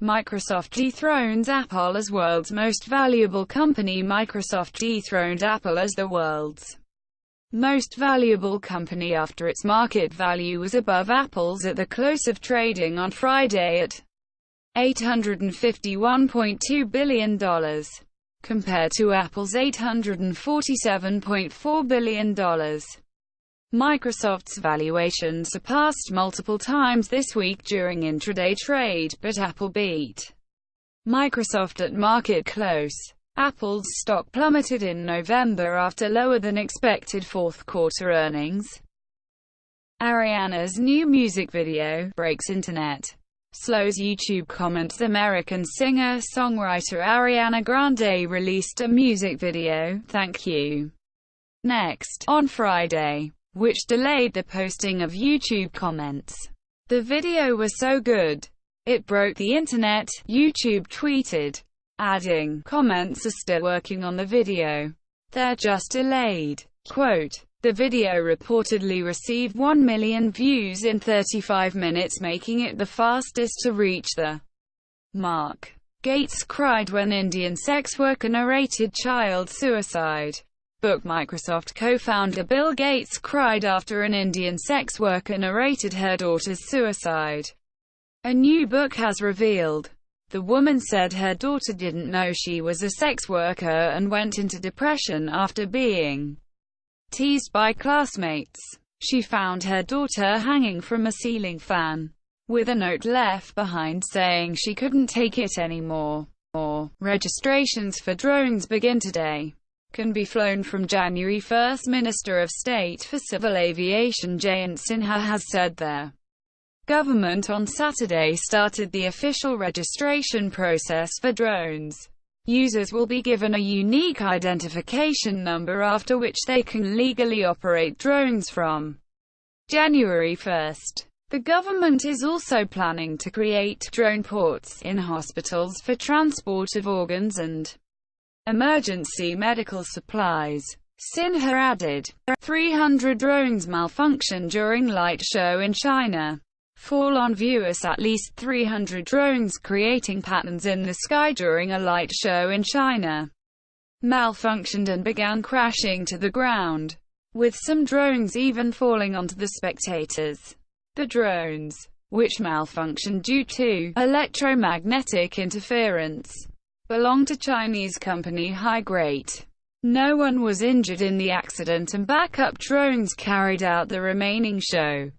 Microsoft dethrones Apple as world's most valuable company. Microsoft dethroned Apple as the world's most valuable company after its market value was above Apple's at the close of trading on Friday at $851.2 billion, compared to Apple's $847.4 billion. Microsoft's valuation surpassed multiple times this week during intraday trade, but Apple beat Microsoft at market close. Apple's stock plummeted in November after lower-than-expected fourth-quarter earnings. Ariana's new music video breaks internet, slows YouTube comments. American singer-songwriter Ariana Grande released a music video, "Thank You Next," on Friday, which delayed the posting of YouTube comments. "The video was so good, it broke the internet," YouTube tweeted, adding, "Comments are still working on the video. They're just delayed." Quote, "The video reportedly received 1 million views in 35 minutes, making it the fastest to reach the mark." Gates cried when Indian sex worker narrated child suicide. Book Microsoft co-founder Bill Gates cried after an Indian sex worker narrated her daughter's suicide. A new book has revealed. The woman said her daughter didn't know she was a sex worker and went into depression after being teased by classmates. She found her daughter hanging from a ceiling fan, with a note left behind saying she couldn't take it anymore. Registrations for drones begin today. Can be flown from January 1. Minister of State for Civil Aviation Jayant Sinha has said their government on Saturday started the official registration process for drones. Users will be given a unique identification number after which they can legally operate drones from January 1. The government is also planning to create drone ports in hospitals for transport of organs and emergency medical supplies. Sinha added, 300 drones malfunctioned during light show in China. Fall on viewers. At least 300 drones creating patterns in the sky during a light show in China malfunctioned and began crashing to the ground, with some drones even falling onto the spectators. The drones, which malfunctioned due to electromagnetic interference, belong to Chinese company Higrate. No one was injured in the accident and backup drones carried out the remaining show.